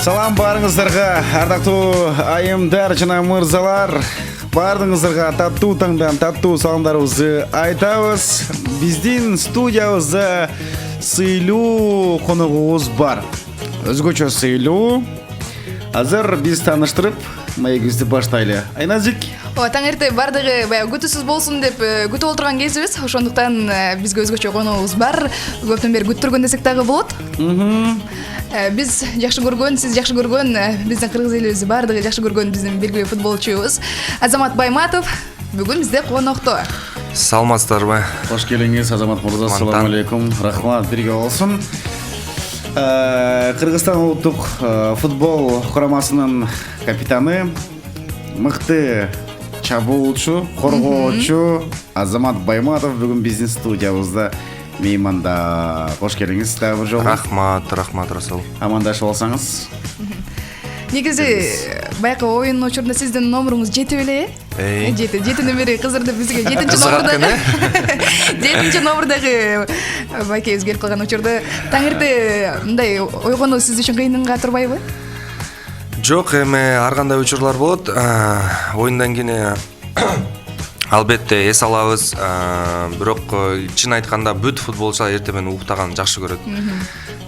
Салам барыңыздарға, ардактуу айымдар жана мырзалар. Бардыңыздарға таттуу таңдан таттуу саламдарыбызды айтабыз. Биздин студиябызда сыйлуу коногубуз бар. Өзгөчө сыйлуу. Азыр биз тааныштырып, маегибизди баштайлы. Айназик. Таңерте бардыгы баягы күтүүсүз болсун деп күтүп отурган кезибиз. Ошондуктан бизге өзгөчө коногубуз бар. Көптөн бери күттүргөн десек дагы болот. Биз жакшы көргөн, сиз жакшы көргөн, биздин кыргыз элибизди бардыгы жакшы көргөн биздин белгилүү футболчубуз Азамат Байматов бүгүн бизде конокто. Саламатсыздарбы? Кош келиңиз, Азамат мырза. Ассаламу алейкум. Рахмат, бирге болсун. Кыргызстан улуттук футбол курамасынын капитаны, мыкты чабуулчу, коргоочу Азамат Байматов бүгүн биздин студиябызда мейманда. Кош келиңиз дагы бир жолу. Рахмат Расул. Амандашып алсаңыз. Негизи баягы оюн учурунда сиздин номуруңуз жетип эле, жетиден бери кызырды бизге 7-чи номурдагы байкебиз келип калган учурда таңерте мындай ойгонуу сиз үчүн кыйынга турбайбы? Жок, эми ар кандай учурлар болот. Оюндан кийин албетте эс алабыз, бирок чын айтканда бүт футболчулар эртең менен уктаганды жакшы көрөт.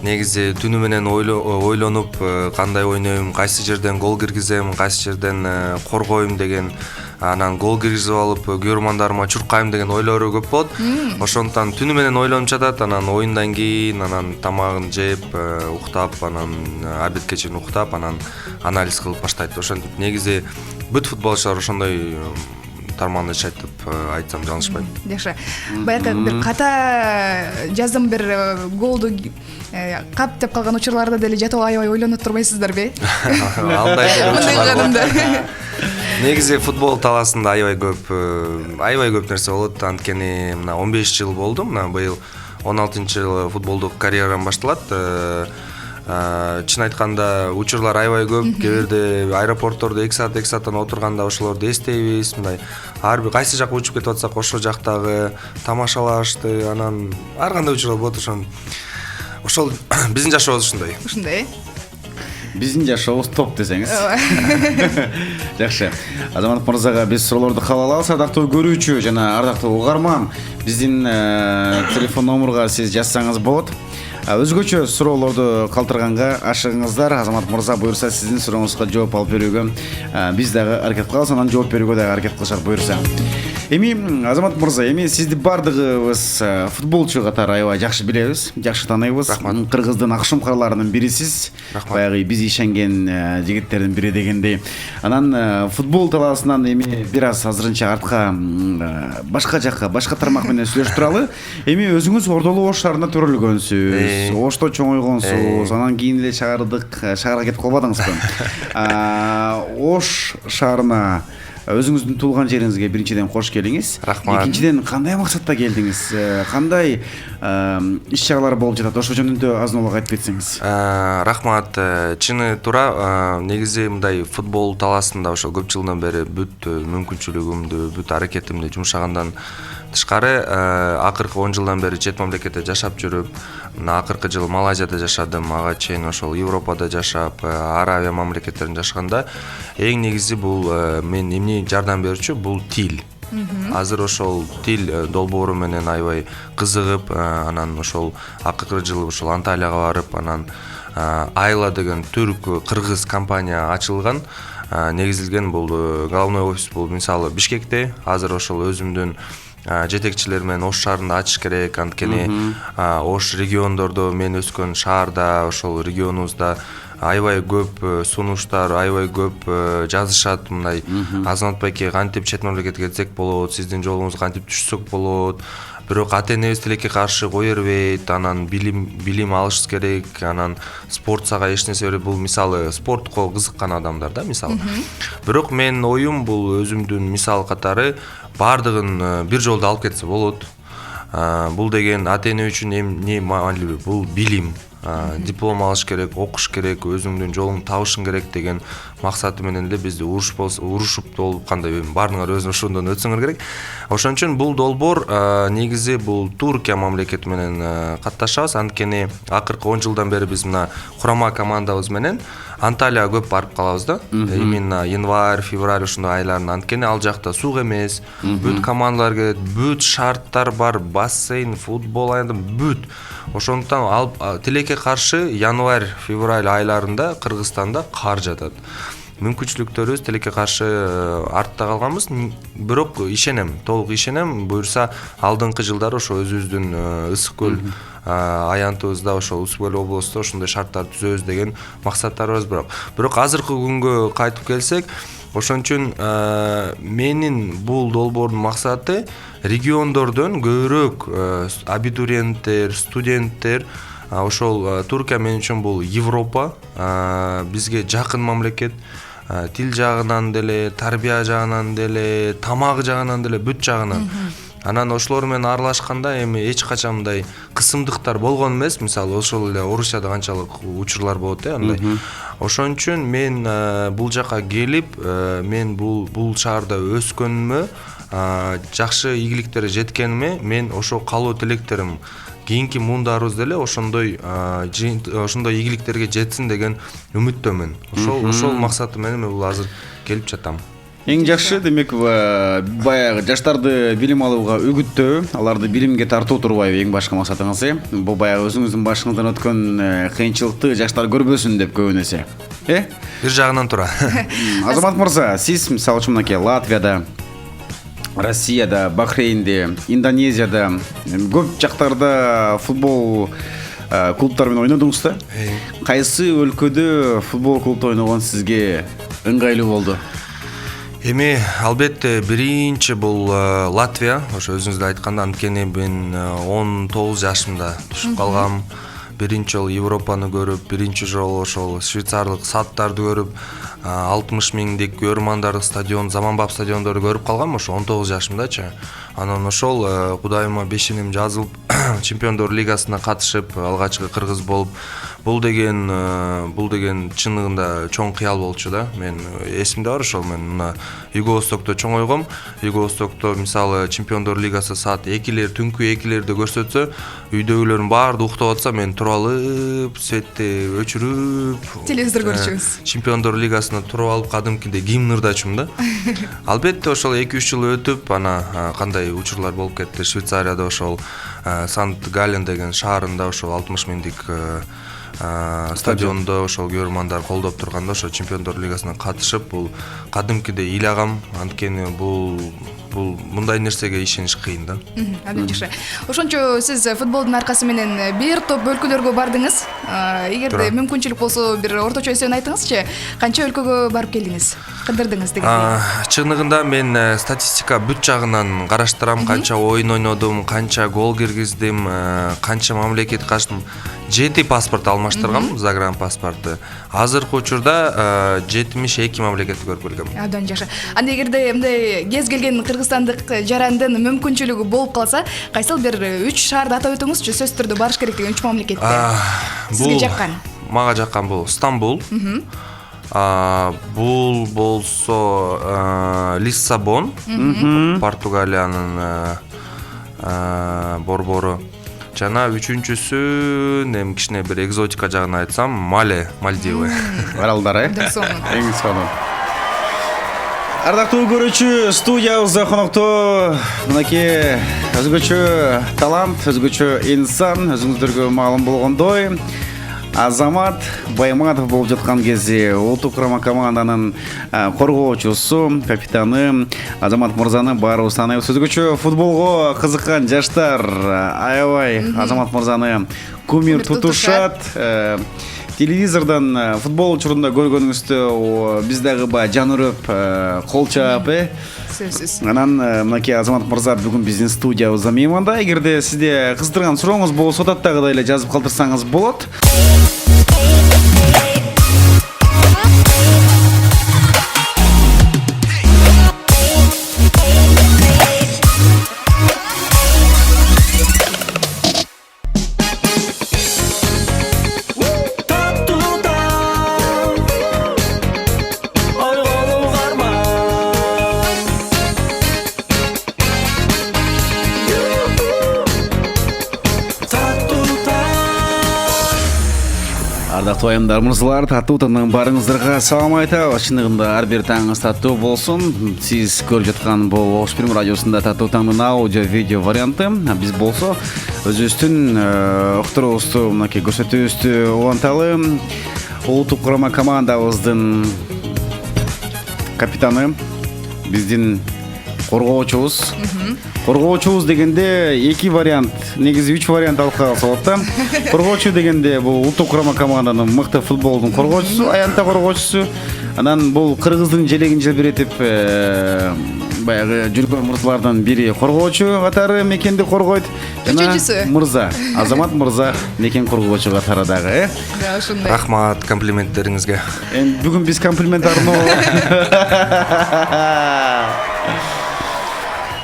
Негизи түнү менен ойлонуп, кандай ойнойм, кайсы жерден гол киргизем, кайсы жерден коргойм деген, анан гол киргизип алып, көрөрмандарыма чуркайм деген ойлору көп болот. Ошондуктан түнү менен ойлонуп жатат, анан оюндан кийин, анан тамагын жеп, уктап, анан обедке чейин уктап, анан анализ кылып баштайт. Ошентип негизи бүт футболчулар ошондой тармагында жашайт деп айтсам жаңылышпайм. Жакшы. Баягы бир ката жаздым бир голду кап деп калган учурларда деле жатып аябай ойлонуп турбайсыздарбы? Мындай. Негизи футбол талаасында аябай көп нерсе болот. Анткени мына 15 жыл болду. Мына быйыл 16-жылы футболдук карьерам башталат. Чын айтканда учурлар аябай көп. Кээ аэропорттордо 2 сааттан отурганда ошолорду эстейбиз. Мындай ар бир кайсы жакка учуп кетип атсак, ошол жактагы тамашалашты, анан ар кандай учурлар болот. Ошол биздин жашообуз ушундай. Ушундай. Биздин жашообуз топ десеңиз. Жакшы. Азамат мырзага биз суроолорду кабыл алабыз. Ардактуу көрүүчү жана ардактуу угарман, биздин телефон номурга сиз жазсаңыз болот. Өзгөчө суроолорду калтырганга ашыгыңыздар. Азамат мырза буюрса сиздин сурооңузга жооп алып берүүгө биз дагы аракет кылабыз, анан жооп берүүгө дагы аракет кылышат буюрса. Эми Азамат мырза, эми сизди бардыгыбыз футболчу катары аябай жакшы билебиз, жакшы тааныйбыз. Кыргыздын акшумкарларынын бирисиз. Баягы биз ишенген жигиттердин бири дегендей. Анан футбол талаасынан эми бир аз азырынча артка башка жакка, башка тармак менен сүйлөшүп туралы. Эми өзүңүз Ордолуу Ош шаарында төрөлгөнсүз. Ошто чоңойгонсуз, анан кийин эле шаарга кетип калбадыңызбы? Ош шаарына өзүңүздүн туулган жериңизге биринчиден кош келиңиз. Рахмат. Экинчиден кандай максатта келдиңиз? Кандай иш-чаралар болуп жатат? Ошол жөнүндө азын-аулак айтып кетсеңиз. Рахмат. Чыны туура, негизи мындай футбол талаасында ошо көп жылдан бери бүт мүмкүнчүлүгүмдү, бүт аракетимди жумшагандан тышкары, акыркы 10 жылдан бери чет мамлекетте жашап жүрүп, мына акыркы жылы Малайзияда жашадым, ага чейин ошол Европада жашап, Арабия мамлекеттеринде жашаганда эң негизи бул мен эмне жардам берчү, бул тил. Азыр ошол тил долбоору менен аябай кызыгып, анан ошол акыркы жылы ошол Анталияга барып, анан Айла деген түрк-кыргыз компания ачылган. Негизилген бул главный офис бул мисалы Бишкекте. Азыр ошол өзүмдүн жетекчилер менен Ош шаарында ачыш керек. Анткени Ош региондордо мен өскөн шаарда, ошол регионубузда аябай көп сунуштар, аябай көп жазышат. Мындай Азамат байке кантип чет мамлекетке кетсек болот, сиздин жолуңузга кантип түшсөк болот. Бирок ата-энебиз тилекке каршы кое бербейт, анан билим алышыбыз керек, анан спорт сага эч нерсе бербейт. Бул мисалы спортко кызыккан адамдар да, мисалы. Бирок менин оюм бул өзүмдүн мисал катары бардыгын бир жолдо алып кетсе болот. Бул деген ата-эне үчүн эмне маанилүү? Бул билим. диплом алыш керек, окуш керек, өзүңдүн жолуңду табышың керек деген максаты менен эле бизди урушуп болуп кандай баарыңар өзүңөр ошондон өтсөңөр керек. Ошон үчүн бул долбоор негизи бул Туркия мамлекети менен катташабыз. Анткени акыркы 10 жылдан бери биз мына курама командабыз менен Анталияга көп барып калабыз да. Именно январь, февраль ошондой айларында. Анткени ал жакта суук эмес, бүт командалар келет, бүт шарттар бар, бассейн, футбол аянда бүт. Ошондуктан ал тилекке каршы январь, февраль айларында Кыргызстанда кар жатат. Мүмкүнчүлүктөрүбүз тилекке каршы артта калганбыз, бирок ишенем, толук ишенем, буюрса алдыңкы жылдары ошо өзүбүздүн ысык көл аянтыбызда, ошол ысык көл областында ошондой шарттар түзөбүз деген максаттарыбыз бирок азыркы күнгө кайтып келсек, ошон үчүн менин бул долбоордун максаты региондордон көбүрөөк абитуриенттер, студенттер, ошол Туркия мен үчүн бул Европа, бизге жакын мамлекет, тил жагынан деле, тарбия жагынан деле, тамак жагынан деле, бүт жагынан. Анан ошолор менен аралашканда эми эч качан мындай кысымдыктар болгон эмес. Мисалы, ошол эле Орусияда канчалык учурлар болот андай. Ошон үчүн мен бул жака келип, мен бул шаарда өскөнүмө, жакшы ийгиликтерге жеткениме, мен ошо калуу тилектерим кийинки муундарыбыз деле ошондой ийгиликтерге жетсин деген үмүттөмүн. Ошол максаты менен мен бул азыр келип жатам. Эң жакшы демек баягы жаштарды билим алууга үгүттөө, аларды билимге тартуу турбайбы эң башкы максатыңыз? Бул баягы өзүңүздүн башыңыздан өткөн кыйынчылыкты жаштар көрбөсүн деп көбүнесе. Бир жагынан тура. Азамат мырза, сиз мисалы үчүн мынакей Латвияда, Россияда, Бахрейнде, Индонезияда көп жактарда футбол клубтары менен ойнодуңуз да? Кайсы өлкөдө футбол клубда ойногон сизге ыңгайлуу болду? Эми албетте биринчи бул Латвия, ошо өзүңүз да айтканда, анткени мен 19 жашымда түшүп калгам. Биринчи жолу Европаны көрүп, биринчи жолу ошол швейцарлык садтарды көрүп, 60 миңдик көрөрмандардык стадион, заманбап стадиондорду көрүп калгам ошо 19 жашымдачы. Анан ошол Кудайыма бешенем жазылып, Чемпиондор лигасына катышып, алгачкы кыргыз болуп, бул деген чыныгында чоң кыял болчу да. Мен эсимде бар ошол, мен мына Юго Востокто чоңойгом. Юго Востокто мисалы Чемпиондор лигасы саат 2-лер, түнкү 2-лерде көрсөтсө, үйдөгүлөрдүн баары уктап атса, мен туруп алып, светти өчүрүп, телевизор көрчүбүз. Чемпиондор лигасына туруп алып, кадимкидей гимн ырдачумун да. Албетте ошол 2-3 жыл өтүп, ана кандай учурлар болуп кетти. Швейцарияда ошол Сант-Галлен деген шаарында ошол 60 миңдик стадиондо ошол көрөрмандар колдоп турганда ошо Чемпиондор лигасына катышып, бул кадимкидей ыйлагам. Анткени бул мындай нерсеге ишениш кыйын да. Абдан жакшы. Ошончо сиз футболдун аркасы менен бир топ өлкөлөргө бардыңыз. Эгерде мүмкүнчүлүк болсо, бир орточо эсебин айтыңызчы, канча өлкөгө барып келдиңиз? Кыдырдыңыз дегендей. Чыныгында мен статистика бүт жагынан караштырам, канча ойун ойнодум, канча гол киргиздим, канча мамлекетке качтым. 7 паспорт алмаштыргам, загранпаспорту. Азыркы учурда 72 мамлекетти көрүп келгем. Абдан жакшы. Анда эгерде мындай кез келген кыргызстандык жарандын мүмкүнчүлүгү болуп калса, кайсыл бир 3 шаарды атап өтүңүзчү, сөзсүз түрдө барыш керек деген 3 мамлекетте. Сизге жаккан. Мага жаккан бул Стамбул. Бул болсо Лиссабон, Португалиянын борбору. Жана үчүнчүсү, кичине бир экзотика жагын айтсам, Мальдивы. Аралдары. Эң сонун. Ардактуу көрүүчү, студиябызда коноктоо мынакей өзгөчө талант, өзгөчө инсан, өзүңүздөргө маалым болгондой Азамат Байматов болуп жаткан кезде улуттук курама команданын коргоочусу, капитаны Азамат мырзаны баарыбыз тааныйбыз. Өзгөчө футболго кызыккан жаштар аябай Азамат мырзаны кумир тутушат. Телевизордон футбол учурунда көргөнүңүздө биз дагы баягы жан үрөп, кол чаап, сөзсүз. Анан мынакей Азамат мырза бүгүн биздин студиябызда мейманда. Эгерде сизде кызыктырган сурооңуз болсо, даттагыдай эле жазып калтырсаңыз болот. урматтуу аямдар мырзалар, таттуу тыңның барыңыздарга салам айтабыз. Чындыгында ар бир таңыңыз таттуу болсун. Сиз көрүп жаткан бул Ош Фильм радиосунда таттуу таңдын аудио видео варианты. Биз болсо өзүбүздүн октурубузду мынакей көрсөтүүбүздү уланталы. Улуттук курама командабыздын капитаны, биздин коргоочубуз. Коргоочубуз дегенде эки вариант, негизи 3 вариант алып калса болот да. Коргоочу дегенде бул улуттук курама команданын мыкты футболдун коргоочусу, аянта коргоочусу. Анан бул кыргыздын желегин желбиретип баягы жүргөн мырзалардан бири коргоочу катары мекенди коргойт. Үчүнчүсү Мырза, Азамат мырза мекен коргоочу катары дагы, Да, ушундай. Рахмат комплименттериңизге. Бүгүн биз комплимент арноо.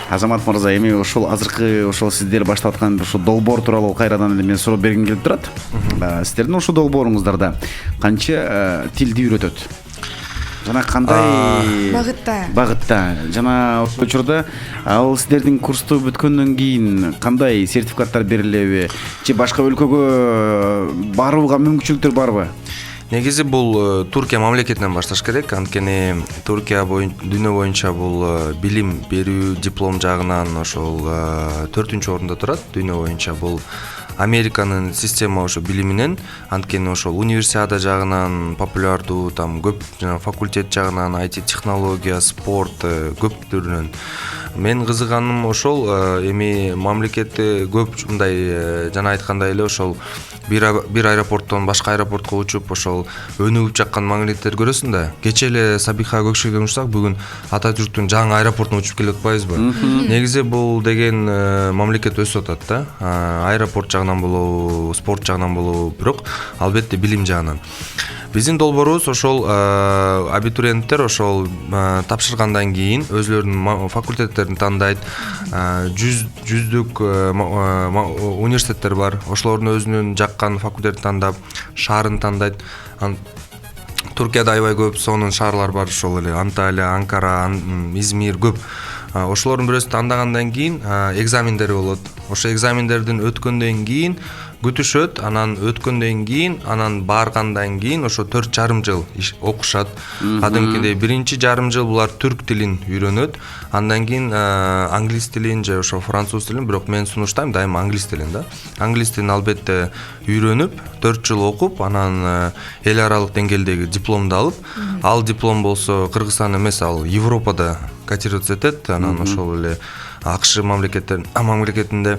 Азамат мырза, эми ушул азыркы сиздер баштап аткан ушул долбоор тууралуу кайрадан эле мен суроо бергим келип турат. Сиздердин ушул долбооруңуздарда канча тилди үйрөтөт? Жана кандай багытта? Жана учурда ал сиздердин курсту бүткөндөн кийин кандай сертификаттар берилеби? Же башка өлкөгө барууга мүмкүнчүлүктөр барбы? Негизи бул Туркия мамлекетинен башташ керек. Анткени Туркия дүйнө боюнча бул билим берүү диплом жагынан ошол 4-орунда турат. Дүйнө боюнча бул Американын система ошо билиминен, анткени ошол универсиада жагынан популярдуу, там көп жана факультет жагынан IT технология, спорт көп түрүнөн. Мен кызыганым ошол эми мамлекетте көп мындай жана айткандай эле ошол бир аэропорттон башка аэропортко учуп ошол өнүгүп жаккан мамлекеттер көрөсүң да. Кече эле Сабиха Көкшөгө урсак, бүгүн Ататүрктүн жаңы аэропортуна учуп келип атпайбызбы? Негизи бул деген мамлекет өсүп атат да. Аэропорт жагынан болобу, спорт жагынан болобу, бирок албетте билим жагынан. Биздин долбоорубуз ошол абитуриенттер ошол тапшыргандан кийин өзлөрүнүн факультеттерин тандайт. Жүздүк университеттер бар. Ошолордун өзүнүн жаккан факультетин тандап, шаарын тандайт. Туркияда аябай көп сонун шаарлар бар, ошол эле Анталия, Анкара, Измир көп. Ошолордун бирөөсү тандагандан кийин экзамендери болот. Ошо экзамендердин өткөндөн кийин күтүшөт, анан өткөндөн кийин, анан баргандан кийин ошо 4,5 жыл окушат. Кадимкидей биринчи жарым жыл булар түрк тилин үйрөнөт, андан кийин англис тилин же ошо француз тилин, бирок мен сунуштайм дайыма англис тилин да. Англис тилин албетте үйрөнүп, 4 жыл окуп, анан эл аралык деңгээлдеги дипломду алып, ал диплом болсо Кыргызстан эмес, ал Европада котироваться этет, анан ошол эле АКШ мамлекетинде.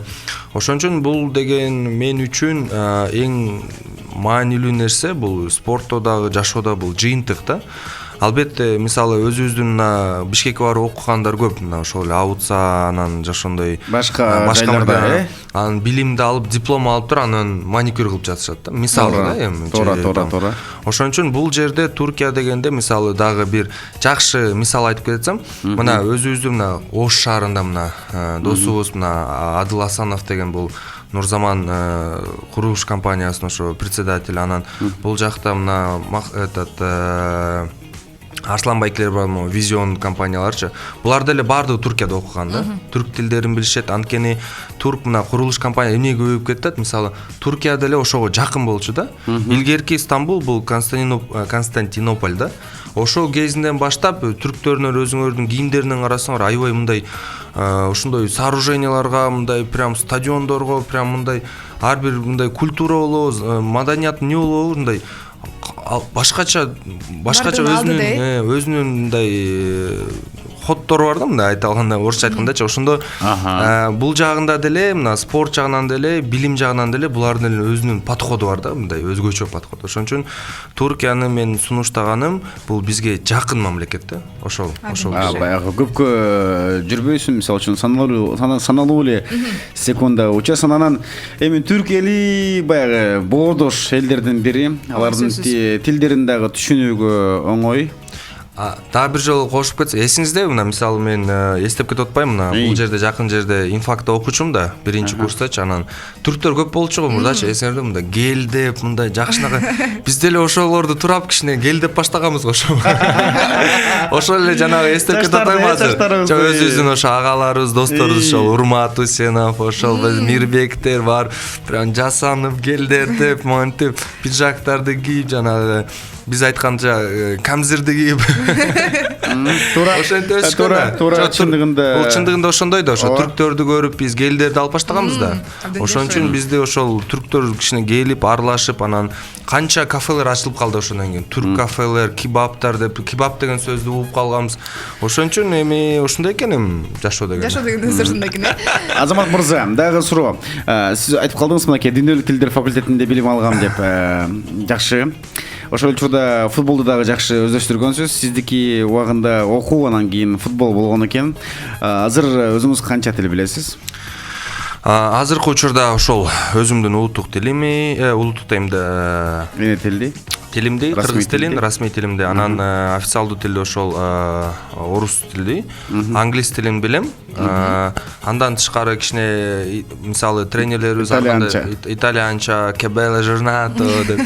Ошон үчүн бул деген мен үчүн эң маанилүү нерсе, бул спортто дагы, жашоодо бул жыйынтык да. Албетте, мисалы өзүбүздүн Бишкекке барып окугандар көп, ошол эле Ауца, анан ошондой башка жайларда, анан билимди алып, диплом алып туруп, анан маникюр кылып жатышат да. Мисалы да, эми. Туура. Ошон үчүн бул жерде Туркия дегенде мисалы дагы бир жакшы мисал айтып кетсем, мына өзүбүздүн мына Ош шаарында мына досубуз мына Адыл Асанов деген бул Нурзаман курулуш компаниясынын ошо председатели, анан бул жакта мына этот Арслан Байкелер бар, Визион компанияларчы. Булар деле баардыгы Туркияда окуган да. Түрк тилдерин билишет. Анткени турк мына курулуш компания эмнеге көбөйүп кетет? Мисалы, Туркия деле ошого жакын болчу да. Илгерки Стамбул бул Константинополь да. Ошол кезинден баштап түрктөрдүн өзүңөрдүн кийимдеринен карасаңар, аябай мындай ошондой сооруженияларга, мындай прям стадиондорго, прям мындай ар бир мындай культура болобу, маданият эмне болобу, мындай башкача өзүнүн мындай ходдору бар да, мындай айта алганда, орусча айткандачы, ошондо бул жагында деле, мына спорт жагынан деле, билим жагынан деле булардын эле өзүнүн подходу бар да, мындай өзгөчө подход. Ошон үчүн Туркияны мен сунуштаганым бул бизге жакын мамлекет да. Ошол. Баягы көпкө жүрбөйсүң, мисалы үчүн саналуу эле секунда учасың. Анан эми түрк эли баягы боодош элдердин бири, алардын тилдерин дагы түшүнүүгө оңой. Дагы бир жолу кошуп кетсек, эсиңиздеби мына мисалы мен эстеп кетип атпайм, мына бул жерде жакын жерде инфакта окучумун да, 1-курстачы, анан түрктөр көп болчу го мурдачы, эсиңерде мында гелдеп, мындай жакшынака биз деле ошолорду турап кичине гелдеп баштаганбыз го ошо. Ошол эле жанагы эстеп кетип атпаймбы азыр. Жок өзүбүздүн ошо агаларыбыз, досторубуз ошол Урмат Усенов, ошол Мирбектер бар, прям жасанып гелдетип, монтип, пиджактарды кийип жанагы биз айтканча камзирди кийип ошентип өскөн да. Туура чындыгында. Бул чындыгында ошондой да, ошо түрктөрдү көрүп биз гелдерди алып баштаганбыз да. Ошон үчүн бизде ошол түрктөр кичине келип, аралашып, анан канча кафелер ачылып калды ошондон кийин. Түрк кафелер, кебабтар деп, кебаб деген сөздү угуп калганбыз. Ошон үчүн эми ошондой экен эми жашоо деген. Жашоо деген сөз ошондой экен. Азамат мырза, дагы суроо. Сиз айтып калдыңыз мынакей дүйнөлүк тилдер факультетинде билим алгам деп. Жакшы. Ошол учурда футболду дагы жакшы өздөштүргөнсүз. Сиздики убагында окуу анан кийин футбол болгон экен. Азыр өзүңүз канча тил билесиз? Азыркы учурда ошол өзүмдүн улуттук тилими, улуттук деймде, Эмне тилди? тилимди, кыргыз тилин, расмий тилимди, анан официалдуу тилди ошол орус тилди, англис тилин билем. Андан тышкары кичине мисалы тренерлерибиз итальянча, кебеле жорнато деп,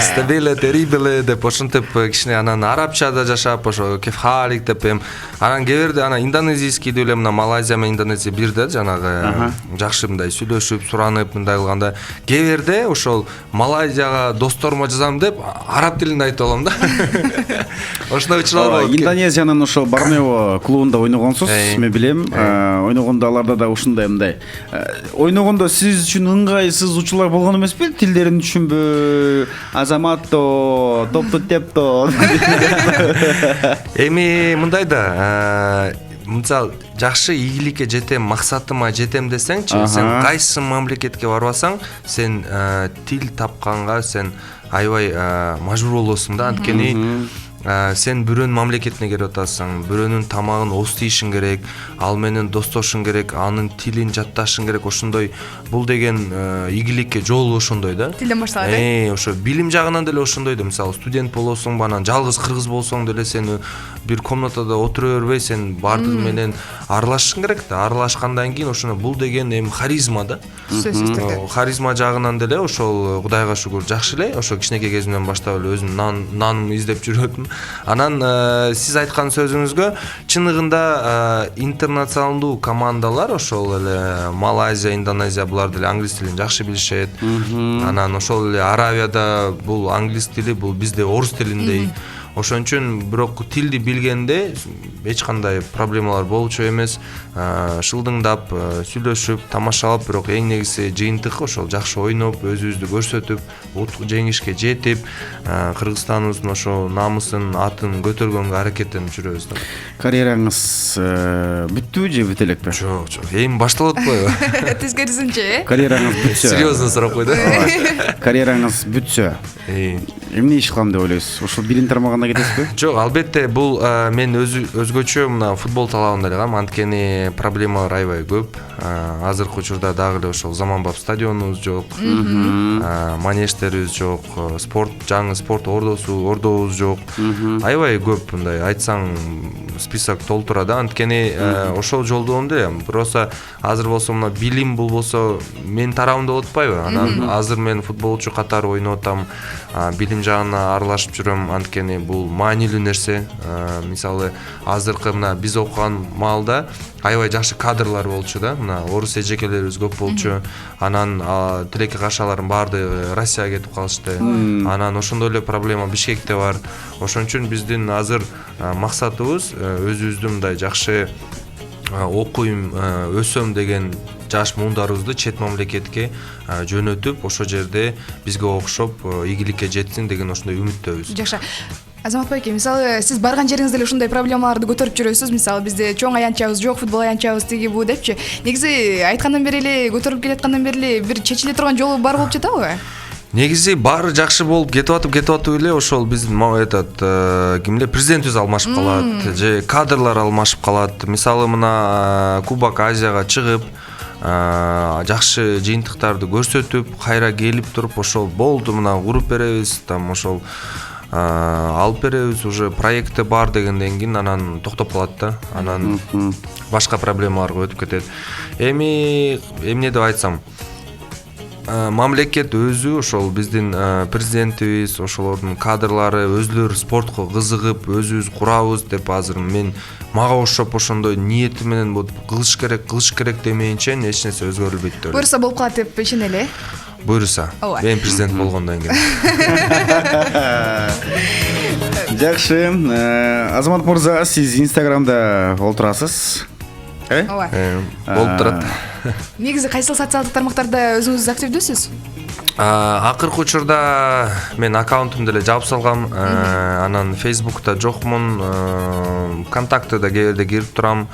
стабиле, терибеле деп ошентип кичине, анан арабча да жашап, ошо кефхалик деп эм. Анан кээ анан индонезийский деле мына Малайзия менен Индонезия бирде жанагы жакшы мындай сүйлөшүп, суранып мындай кылганда, кээ ошол Малайзияга досторума жазам деп араб тилинде айтып алам да. Ошондой учурлар болот. Индонезиянын ошо Борнео клубунда ойногонсуз, мен билем. Ойногондо аларда да ушундай мындай. Ойногондо сиз үчүн ыңгайсыз учурлар болгон эмеспи? Тилдерин түшүнбөй, азаматто, топту тепто. Эми мындай да, мисалы жакшы ийгиликке жетем, максатыма жетем десеңчи, сен кайсы мамлекетке барбасаң, сен тил тапканга сен аябай мажбур болосуң да. Анткени сен бирөөнүн мамлекетине келип атасың, бирөөнүн тамагын ооздойшуң керек, ал менен достошуң керек, анын тилин жатташың керек. Ошондой бул деген ийгиликке жол ошондой да. Тилден башталат. Ошо билим жагынан деле ошондой да. Мисалы студент болосуң, анан жалгыз кыргыз болсоң деле сен бир комнатада отура бербей, сен бардыгы менен аралашышың керек да. Аралашкандан кийин ошоно бул деген эми харизма да. Сөзсүз түрдө. Харизма жагынан деле ошол Кудайга шүгүр жакшы эле. Ошо кичинекей кезимден баштап эле өзүм нанымды издеп жүрөтүм. Анан сиз айткан сөзүңүзгө чыныгында интернационалдуу командалар ошол эле Малайзия, Индонезия булар деле англис тилин жакшы билишет. Анан ошол эле Аравияда бул англис тили, бул бизде орус тилиндей. Ошон үчүн бирок тилди билгенде эч кандай проблемалар болчу эмес. Шылдыңдап, сүйлөшүп, тамашалап, бирок эң негизи жыйынтык ошол жакшы ойноп, өзүбүздү көрсөтүп, жеңишке жетип, Кыргызстаныбыздын ошо намысын, атын көтөргөнгө аракеттенип жүрөбүз да. Карьераңыз бүттүбү же бүтө элекпи? Жок. Эми башталып атпайбы? Тескерисинче. Карьераңыз бүтсө. Серьезно сурап койду. Карьераңыз бүтсө. Эмне иш кылам деп ойлойсуз? Ошол билим тармагына кетесизби? Жок, албетте бул мен өзгөчө мына футбол талабында эле калам, анткени проблемалар аябай көп. Азыркы учурда дагы эле ошол заманбап стадионубуз жок, манеждерибиз жок, жаңы спорт ордобуз жок. Аябай көп мындай айтсаң список толтура да. Анткени ошол жолдон эле просто азыр болсо мына билим бул болсо мен тарабымда болуп атпайбы? Анан азыр мен футболчу катары ойноп атам, билим жагына аралашып жүрөм, анткени бул маанилүү нерсе. Мисалы азыркы мына биз окуган маалда аябай жакшы кадрлар болчу да. Мына орус эжекелерибиз көп болчу. Анан тилекке каршылардын баардыгы Россияга кетип калышты. Анан ошондой эле проблема Бишкекте бар. Ошон үчүн биздин азыр максатыбыз өзүбүздүн мындай жакшы окуйм, өсөм деген жаш муундарыбызды чет мамлекетке жөнөтүп, ошо жерде бизге окшоп ийгиликке жетсин деген ошондой үмүттөбүз. Жакшы. Азамат байке, мисалы сиз барган жериңизде эле ушундай проблемаларды көтөрүп жүрөсүз. Мисалы бизде чоң аянтчабыз жок, футбол аянтчабыз тиги бу депчи. Негизи айткандан бери эле, көтөрүлүп келаткандан бери эле бир чечиле турган жолу бар болуп жатабы? Негизи баары жакшы болуп кетип атып эле ошол биздин кимде президентибиз алмашып калат, же кадрлар алмашып калат. Мисалы мына Кубок Азияга чыгып, жакшы жыйынтыктарды көрсөтүп, кайра келип туруп ошол болду мына уруп беребиз, там ошол алып беребиз, уже проекти бар дегенден кийин анан токтоп калат да. Анан башка проблемаларга өтүп кетет. Эми эмне деп айтсам, мамлекет өзү ошол биздин президентибиз, ошолордун кадрлары өзүлөрү спортко кызыгып, өзүбүз курабыз деп азыр мага окшоп ошондой ниети менен кылыш керек демейинче эч нерсе өзгөрүлбөйт деп. Буюрса болуп калат деп ишенели. Буюрса. Мен президент болгондон кийин. Жакшы. Азамат мырза, сиз Инстаграмда олтурасыз. Ооба. Болуп турат. Негизи кайсыл социалдык тармактарда өзүңүз активдүүсүз? Акыркы учурда мен аккаунтумду деле жаап салгам. Анан Facebook'та жокмун, ВКонтактеда кээ бирде кирип турам.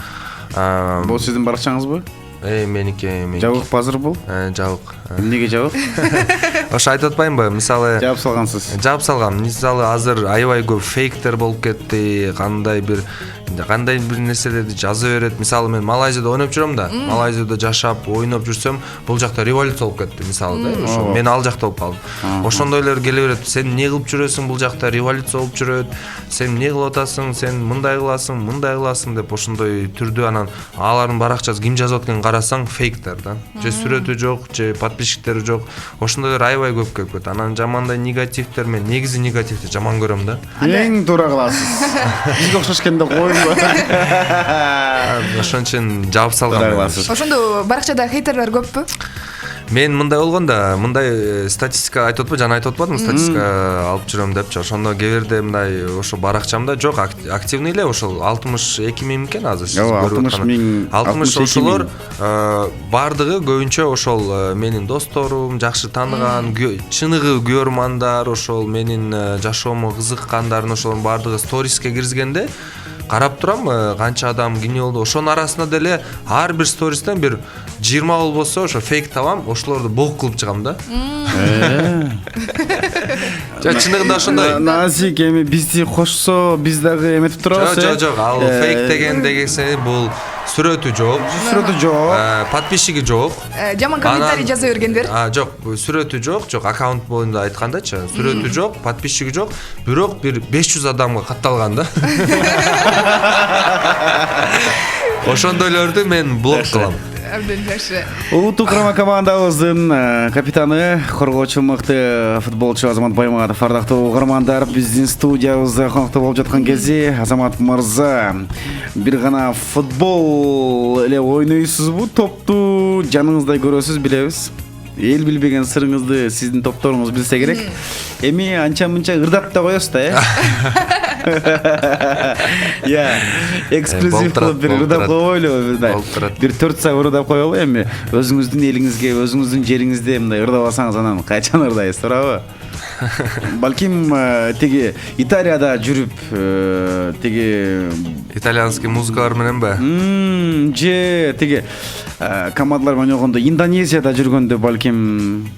Бул сиздин баракчаңызбы? Меники. Жабык базыр бул? Жабык. Эмнеге жабык? Ошо айтып атпаймынбы? Мисалы жаап салгансыз. Жаап салгам. Мисалы азыр аябай көп фейктер болуп кетти. Кандай бир нерселерди жаза берет. Мисалы мен Малайзияда ойноп жүрөм да. Малайзияда жашап, ойноп жүрсөм, бул жакта революция болуп кетти, мисалы да. Ошо мен ал жакта болуп калдым. Ошондойлор келе берет. Сен эмне кылып жүрөсүң? Бул жакта революция болуп жүрөт. Сен эмне кылып атасың? Сен мындай кыласың деп ошондой түрдө анан алардын баракчасы ким жазып атканын карасаң фейктер да. Же сүрөтү жок, же подписчиктери жок. Ошондойлор аябай көп келип кетет. Анан жамандай негативдер, мен негизи негативди жаман көрөм да. Эң туура кыласыз. Бизге окшош экенде койгон. Ошон үчүн жаап салгам. Ошондо баракчада хейтерлер көппү? Мен мындай болгонда, мындай статистика айтып атпаймынбы, жана айтып атпадым, статистика алып жүрөм депчи. Ошондо кээ бирде мындай ошо баракчамда жок, активный эле ошол 62 миң экен азыр сиз көрүп аткан. 60 ошолор бардыгы көбүнчө ошол менин досторум, жакшы тааныган, чыныгы көрмандар, ошол менин жашоомо кызыккандардын ошолордун бардыгы сториске киргизгенде карап турам, канча адам кимне болду. Ошонун арасында деле ар бир стористен бир 20 болбосо ошо фейк табам, ошолорду блок кылып чыгам да. Чыныгында ошондой. Назик эми бизди кошсо, биз дагы эметип турабыз. Жок, ал фейк дегенде бул сүрөтү жок. Подписчиги жок. Жаман комментарий жаза бергендер. Жок, сүрөтү жок, аккаунт боюнда айткандачы, сүрөтү жок, подписчиги жок, бирок бир 500 адамга катталган да. Ошондойлорду мен блок кылам. Абдан жакшы. Улуттук курама командабыздын капитаны, коргоочу мыкты футболчу Азамат Баймагатов, ардактуу угармандар, биздин студиябызда конокто болуп жаткан кезде Азамат мырза, бир гана футбол эле ойнойсузбу, топту жаныңыздай көрөсүз, билебиз. Эл билбеген сырыңызды сиздин топторуңуз билсе керек. Эми анча-мынча ырдап да коесуз да, эксклюзив кылып бир ырдап коелу, мындай. Бир 4 саат ырдап коелу эми. Өзүңүздүн элиңизге, өзүңүздүн жериңизде мындай ырдабасаңыз анан качан ырдайсыз, туурабы? Балким тиги Италияда жүрүп, тиги итальянский музыкалар мененби? Же тиги командалар менен ойногондо Индонезияда жүргөндө балким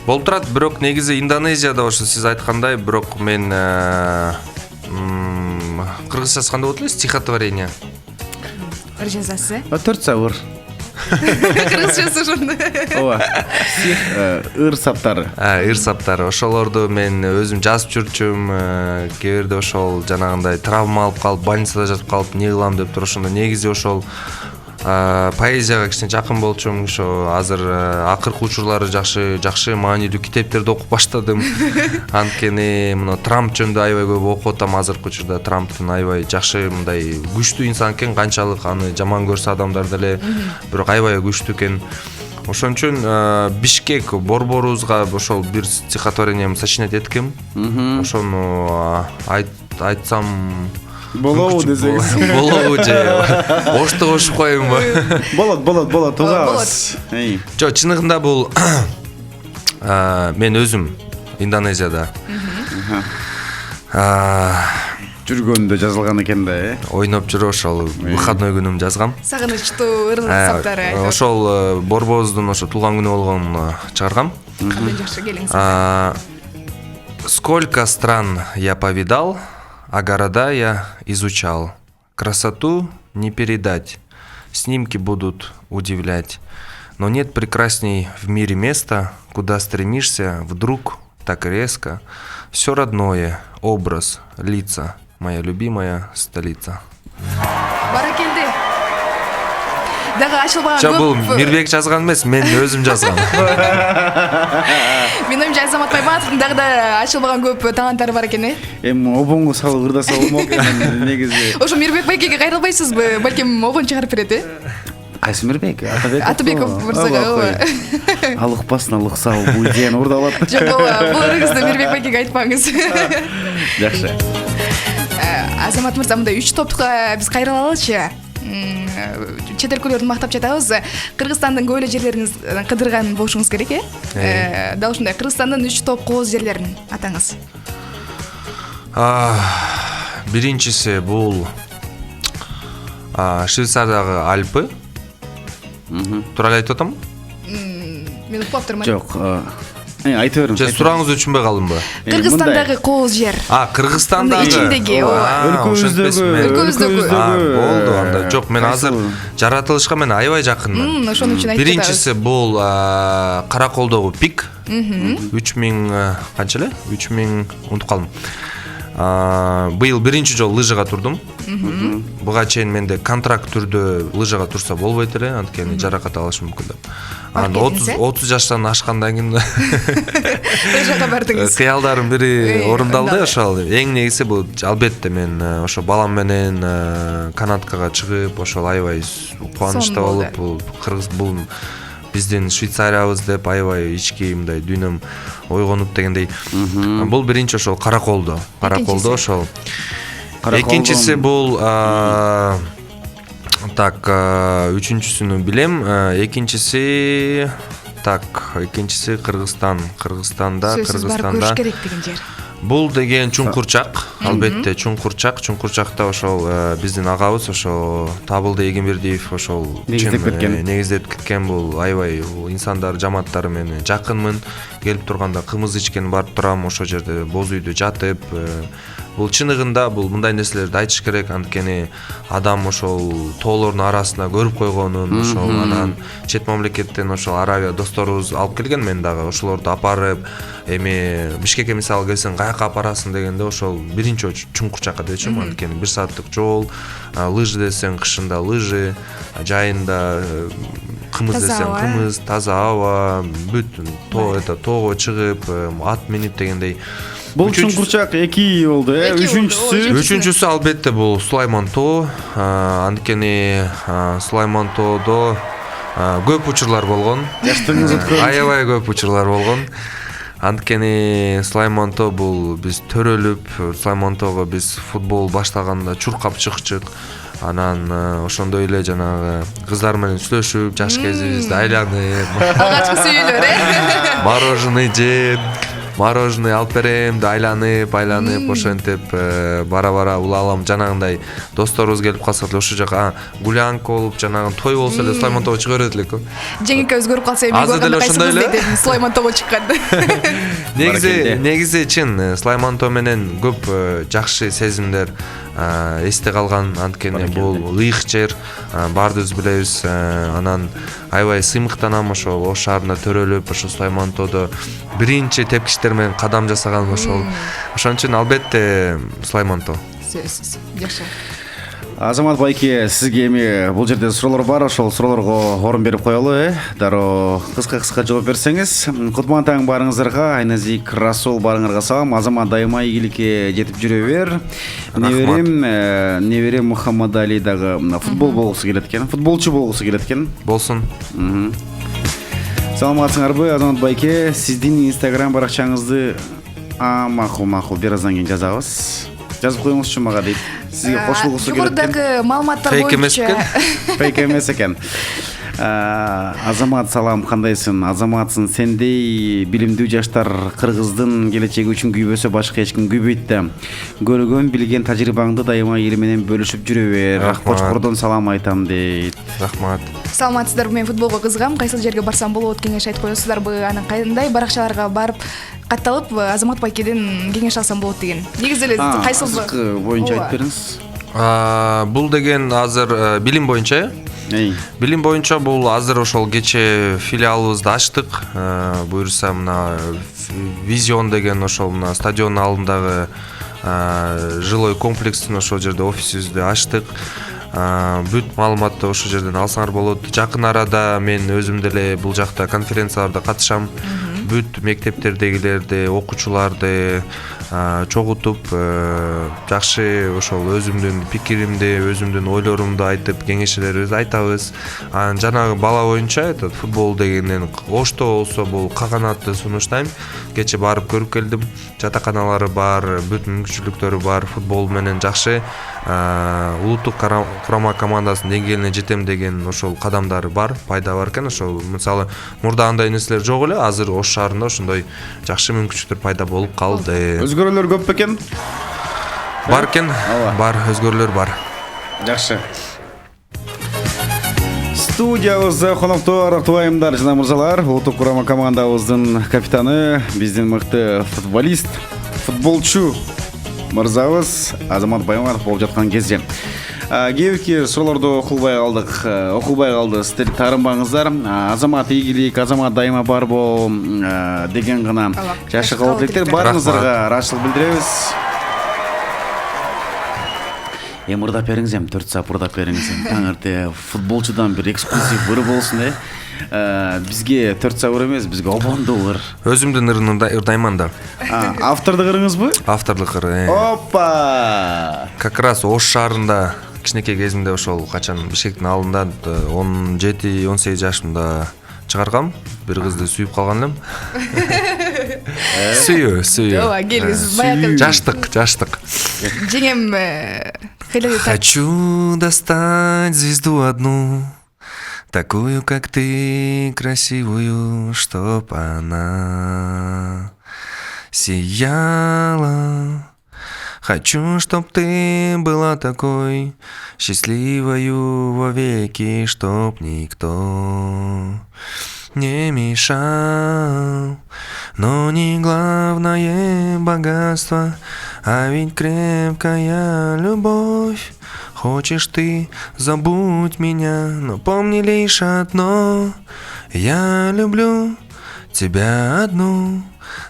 болуп турат, бирок негизи Индонезияда ошо сиз айткандай, бирок мен кыргызча кандай болот эле стихотворение? Ыр жазасыз, 4 сабыр. Кыргызчасы ошондой. Ооба. Ыр саптары. Ыр саптары. Ошолорду мен өзүм жазып жүрчүм. Кээ бирде ошол жанагындай травма алып калып, больницада жатып калып, не кылам деп туруп ошондо негизи ошол поэзияга кичине жакын болчумун. Ошо азыр акыркы учурлары жакшы маанилүү китептерди окуп баштадым. Анткени мына Трамп жөнүндө аябай көп окуп атам азыркы учурда. Трамптын аябай жакшы мындай күчтүү инсан экен, канчалык аны жаман көрсө адамдар деле, бирок аябай күчтүү экен. Ошон үчүн Бишкек борборубузга ошол бир стихотворением сочинять эткем. Ошону айтсам болобу десеңиз. Болобу же ошто кошуп коеюнбу? Болот, тугабыз. Жок, чыныгында бул мен өзүм Индонезияда жүргөндө жазылган экен да, ойноп жүрүп ошол выходной күнүм жазгам. Сагынычтуу ыр саптары. Ошол борборубуздун ошо туулган күнү болгонун чыгаргам. Абдан жакшы, келиңиз. Сколько стран я повидал, а города я изучал. Красоту не передать, снимки будут удивлять. Но нет прекрасней в мире места, куда стремишься вдруг так резко. Все родное, образ, лица, моя любимая столица. Баракелде. Дагы ачылбаган Жа бул көп. Мирбек жазган эмес, мен өзүм жазгам. Менин оюмча Азамат Байбатовдун дагы да ачылбаган көп таланттары бар экен, Эми обоңго салып ырдаса болмок эми негизи. Ошо Мирбек байкеге кайрылбайсызбы? Балким обон чыгарып берет, Кайсы Мирбек? Атыбеков мырзага, ооба. Ал ыкпасын, ал ыксабы бул идеяны урдалат. Жок, ооба, бул ырыңызды Мирбек байкеге айтпаңыз. Жакшы. Азамат мырза, мындай 3 топтука биз кайрылалычы. Чет өлкөлөрдү мактап жатабыз. Кыргызстандын көп эле жерлериңиз кыдырган болушуңуз керек, Дал ушундай Кыргызстандын 3 топ кооз жерлерин атаңыз. Биринчиси бул Швейцариядагы Альпы. Туура эле айтып атамбы? Мен укпап турман. Жок. Айта бериң. Же сурооңузду түшүнбөй калдымбы? Кыргызстандагы кооз жер. Кыргызстандагы. Ичиндеги, Өлкөбүздөгү. Болду анда. Жок, мен азыр жаратылышка мен аябай жакынмын. Ошон үчүн айтып Биринчиси бул Караколдогу пик. 3000 канча эле? 3000 унутуп калдым. Быйыл биринчи жолу лыжага турдум. Буга чейин менде контракт түрдө лыжага турса болбойт эле, анткени жаракат алышы мүмкүн деп. Анда 30 жаштан ашкандан кийин лыжага бардыңыз. кыялдарым бири орундалды ошол. Эң негизи бул албетте мен ошо балам менен канаткага чыгып, ошол аябай кубанычта болуп, бул кыргыз бул биздин Швейцариябыз деп аябай ички мындай дүйнөм ойгонуп дегендей. Бул биринчи ошол Караколдо ошол. Экинчиси бул үчүнчүсүнү билем. Экинчиси Кыргызстанда көрүш керек деген жер. Бул деген Чуңкурчак, албетте Чуңкурчакта ошол биздин агабыз ошо Табылды Эгембердиев ошол негиздеп кеткен. Бул аябай инсандар жамааттары менен жакынмын. Келип турганда кымыз ичкен барып турам ошол жерде боз үйдө жатып. Бул чыныгында бул мындай нерселерди айтыш керек, анткени адам ошол тоолордун арасына көрүп койгонун, ошол анан чет мамлекеттен ошол Аравия досторубуз алып келген, мен дагы ошолорду апарып, эми Бишкекке мисалы келсең каяка апарасың дегенде ошол биринчи Чуңкурчакка дечим, анткени 1 сааттык жол, лыжы десең кышында лыжы, жайында кымыз десең кымыз, таза аба, бүт тоого чыгып, ат минип дегендей. Бул Чуңкурчак 2 болду, Үчүнчүсү албетте бул Сулайман Тоо. Анткени Сулайман Тоодо көп учурлар болгон. Жаштыгыңыз өткөн. Аябай көп учурлар болгон. Анткени Сулайман Тоо бул биз төрөлүп, Сулайман Тоого биз футбол баштаганда чуркап чыкчык. Анан ошондой эле жанагы кыздар менен сүйлөшүп, жаш кезибизде айланып, Алгачкы сүйүлөр, мороженое алып берем, айланып, ошентип бара-бара улалам. Жанагындай досторубуз келип калса эле ошо жака гулянка болуп, жанагы той болсо эле Сулайман Тоого чыга берет элекпи. Жеңике өзгөрүп калса эми көргөндө кайсыбыз дейт, Сулайман Тоого чыккан. Негизи чын Сулайман Тоо менен көп жакшы сезимдер эсте калган, анткени бул ыйык жер, баарыбыз билебиз. Анан аябай сыймыктанам ошол Ош шаарында төрөлүп, ошо Сулайман Тоодо биринчи тепкичтер менен кадам жасаган ошол. Ошон үчүн албетте Сулайман Тоо. Сөзсүз. Жакшы. Азамат байке, сизге эми бул жерде суроолор бар, ошол суроолорго орун берип коелу, Дароо кыска жооп берсеңиз. Кутман таң барыңыздарга, Айназик Расул барыңарга салам. Азамат дайыма ийгиликке жетип жүрө бер. Неберем Мухаммадали дагы футбол болгусу келет экен, футболчу болгусу келет экен. Болсун. Саламатсыңарбы, Азамат байке? Сиздин Instagram баракчаңызды макул бир аздан кийин жазабыз. Жазып коюңузчу мага дейт. Сизге кошулгусу келет экен. Жогорудагы маалыматтар боюнча Фейк эмес экен. Азамат, салам, кандайсың? Азаматсың, сендей билимдүү жаштар Кыргыздын келечеги үчүн күйбөсө башка эч ким күйбөйт да. Көргөн, билген тажрыйбаңды дайыма эл менен бөлүшүп жүрө бер. Кочкордон салам айтам дейт. Рахмат. Саламатсыздарбы, мен футболго кызыгам. Кайсыл жерге барсам болот, кеңеш айтып коесуздарбы? Анан кандай баракчаларга барып катталып Азамат байкеден кеңеш алсам болот деген. Негизи эле кайсыл боюнча айтып бериңиз. Бул деген азыр билим боюнча Билим боюнча бул азыр ошол кечээ филиалыбызды ачтык. Буюрса мына Визион деген ошол мына стадиондун алдындагы жилой комплекстин ошол жерде офисибизди ачтык. Бүт маалыматты ошол жерден алсаңар болот. Жакын арада мен өзүм деле бул жакта конференцияларда катышам. Бүт мектептердегилерди, окуучуларды чогултуп, жакшы ошол өзүмдүн пикиримди, өзүмдүн ойлорумду айтып, кеңешелерибизди айтабыз. Жанагы бала боюнча этот футбол дегенден ошто болсо бул каганатты сунуштайм. Кече барып көрүп келдим. Жатаканалары бар, бүт мүмкүнчүлүктөрү бар. Футбол менен жакшы улуттук курама командасынын деңгээлине жетем деген ошол кадамдары бар, пайда бар экен. Ошол мисалы мурда андай нерселер жок эле, азыр Ош шаарында ошондой жакшы мүмкүнчүлүктөр пайда болуп калды. Өзгөрүүлөр көп бекен? Бар экен, бар, өзгөрүүлөр бар. Жакшы. Студиябызда коноктор, актуайымдар жана мырзалар, улуттук курама командабыздын капитаны, биздин мыкты футболист, футболчу мырзабыз Азамат Байматов болуп жаткан кезде. Кээбирки суроолорду окубай калды. Сиздер таарынбаңыздар. Азамат ийгилик, Азамат дайыма бар бол деген гана жакшы кабыл тилектер. Баарыңыздарга ыраазычылык билдиребиз. Мурдап бериңиз, 4 саат мурдап бериңиз. Таңерте футболчудан бир эксклюзив ыры болсун, бизге 4 саат ыр эмес, бизге обондуу ыр. Өзүмдүн ырын ырдайман да. Автордук ырыңызбы? Автордук ыры. Опа! Как раз Ош шаарында кичинекей кезимде ошол качан Бишкектин алдында 17-18 жашымда чыгаргам. Бир кызды сүйүп калган элем. Сүйүү. Ооба, келиңиз, баягы. Жаштык. Жеңем Хочу достать звезду одну, такую, как ты, красивую, чтоб она сияла. Хочу, чтоб ты была такой счастливою вовеки, чтоб никто не мешал. Но не главное богатство, а ведь крепкая любовь. Хочешь ты, забудь меня, но помни лишь одно: я люблю тебя одну,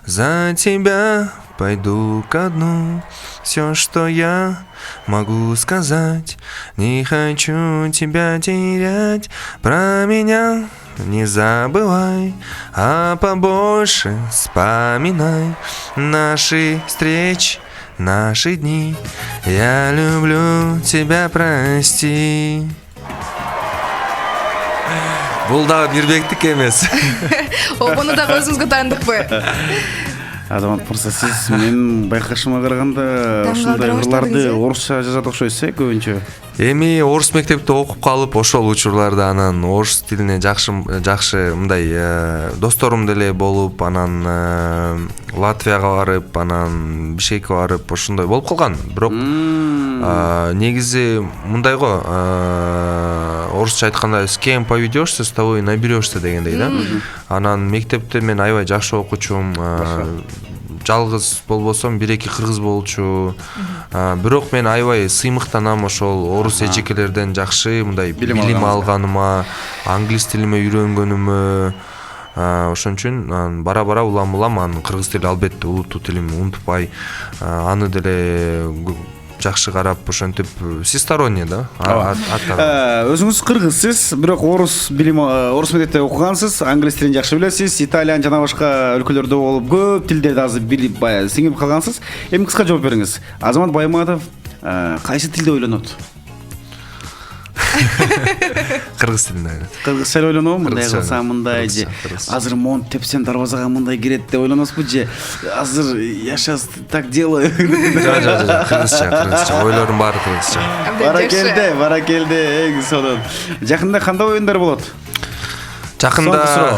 за тебя пойду ко дну. Все, что я могу сказать, не хочу тебя терять. Про меня не забывай, а побольше вспоминай наши встречи, наши дни. Я люблю тебя, прости. Бул дагы Мирбектик эмес. Буну дагы өзүңүзгө таандыкпы? Азамат мырза, сиз менин байкашыма караганда ушундай ырларды орусча жазат окшойсуз, көбүнчө. Эми орус мектепте окуп калып, ошол учурларда анан орус тилине жакшы мындай досторум деле болуп, анан Латвияга барып, анан Бишкекке барып, ошондой болуп калган. Бирок негизи мындай го, орусча айтканда с кем поведешься, с того и наберешься дегендей да. Анан мектепте мен аябай жакшы окуучум. Жалгыз болбосом 1-2 кыргыз болчу. Бирок мен аябай сыймыктанам ошол орус эжекелерден жакшы мындай билим алганыма, англис тилиме үйрөнгөнүмө. Ошон үчүн бара-бара улам анын кыргыз тили албетте улуттук тилим унутпай, аны деле жакшы карап ошентип всесторонне да. Өзүңүз кыргызсыз, бирок орус мектепте окугансыз, англис тилин жакшы билесиз, италиян жана башка өлкөлөрдө болуп көп тилдерди азыр билип сиңип калгансыз. Эми кыска жооп бериңиз. Азамат Байматов кайсы тилде ойлонот? Кыргыз тилинде ойлонот. Кыргызча ойлонобу? Мындай кылсам мындай же азыр монт тепсем дарбазага мындай кирет деп ойлоносузбу же азыр я сейчас так делаю? Жок, кыргызча. Ойлорум баары кыргызча. Баракелде, эң сонун. Жакында кандай оюндар болот? Жакында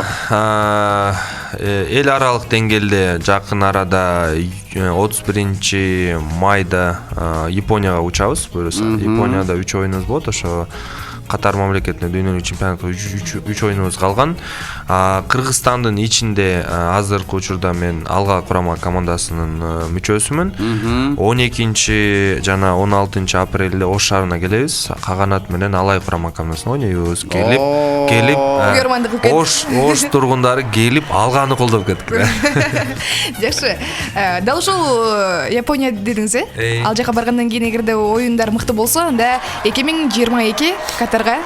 эл аралык деңгээлде жакын арада 31 майда Японияга учабыз. Буюрса Японияда 3 оюнубуз болот. Ошо Катар мамлекетинде дүйнөлүк чемпионатка 3 оюнубуз калган. Кыргызстандын ичинде азыркы учурда мен Алга курама командасынын мүчөсүмүн. 12 жана 16 апрелде Ош шаарына келебиз. Каганат менен Алай курама командасына ойнойбуз. Келип Ош тургундары келип Алганы колдоп кеттик. Жакшы. Дал ушул Япония дедиңиз, ал жака баргандан кийин эгерде оюндар мыкты болсо, анда 2022 Катарга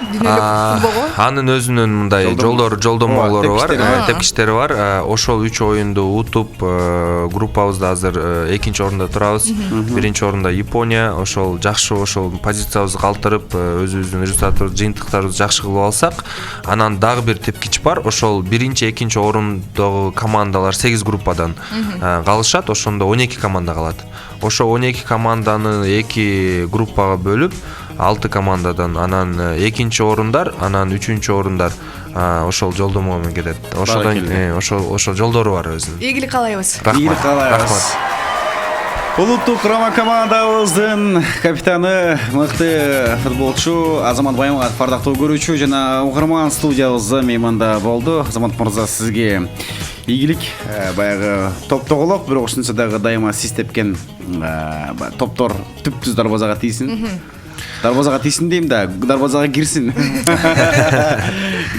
дүйнөлүк футболго анын өзүнүн мындай жолдомолору бар, тепкичтери бар. Ошол 3 оюнду утуп, группабызда азыр 2-нчи орунда турабыз. 1-нчи орунда Япония. Ошол жакшы ошол позициябызды калтырып, өзүбүздүн результатыбызды, жыйынтыктарыбызды жакшы кылып алсак, анан дагы бир тепкич бар. Ошол 1-нчи, 2-нчи орундагы командалар 8 группадан калышат. Ошондо 12 команда калат. Ошо 12 команданы 2 группага бөлүп, 6 командадан анан 2-нчи орундар, анан 3-нчү орундар ошол жолдомо менен кетет. Ошол жолдору бар өзүнүн. Ийгилик каалайбыз. Рахмат. Улуттук курама командабыздын капитаны, мыкты футболчу Азамат Баймуратов ардактуу көрүүчү жана угарман студиябызда мейманда болду. Азамат мырза, сизге ийгилик. Баягы топтогулук, бирок ушунча дагы дайыма сиз тепкен топтор түп-түз дарбазага тийсин. Дарбазага тийсин дейм да, дарбазага кирсин.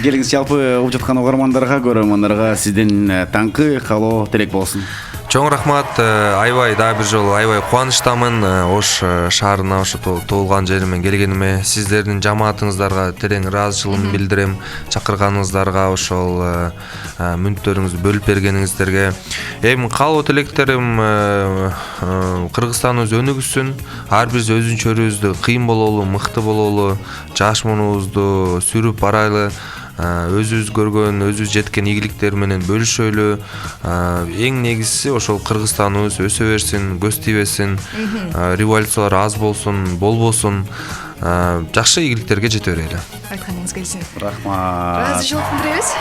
Келиңиз, жалпы угуп жаткан угармандарга, көрөрмандарга сизден таңкы каалоо, тилек болсун. Чоң рахмат. Аябай дагы бир жолу аябай кубанычтамын Ош шаарына, ошо туулган жериме келгениме. Сиздердин жамаатыңыздарга терең ыраазычылыгымды билдирем. Чакырганыңыздарга, ошол мүнөттөрүңүздү бөлүп бергениңиздерге. Эми каалоо тилектерим Кыргызстаныбыз өнүгүсүн. Ар бирибиз өзүнчө кыйын бололу, мыкты бололу, жаш муунубузду сүрүп барайлы. Өзүбүз көргөн, өзүбүз жеткен ийгиликтер менен бөлүшөлү. Эң негизгиси ошол Кыргызстаныбыз өсө берсин, көз тийбесин, революциялар аз болсун, болбосун. Жакшы ийгиликтерге жете берели. Айтканыңыз келсин. Рахмат. Ыраазычылык билдиребиз.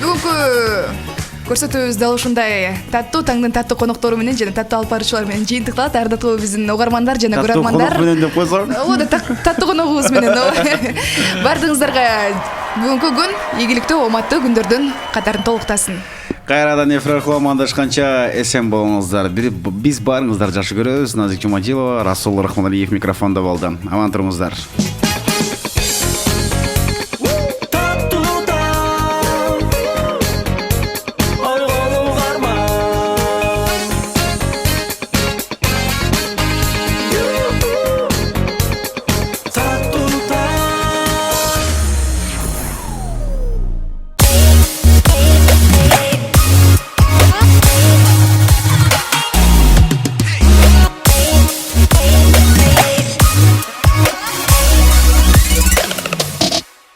Бүгүнкү көрсөтүүбүз дал ушундай таттуу, таңдын таттуу коноктору менен жана таттуу алып баруучулар менен жыйынтыкталат. Ардактуу биздин угармандар жана көрөрмандар. Таттуу конок менен деп койсоң. Ооба, таттуу коногубуз менен. Бардыгыңыздарга бүгүнкү күн ийгиликтүү, ооматтуу күндөрдүн катарын толуктасын. Кайрадан эфир аркылуу амандашканча эсен болуңуздар. Биз баарыңыздар жакшы көрөбүз. Назик Жумадилова, Расул Рахманалиев микрофондо болду. Аман туруңуздар.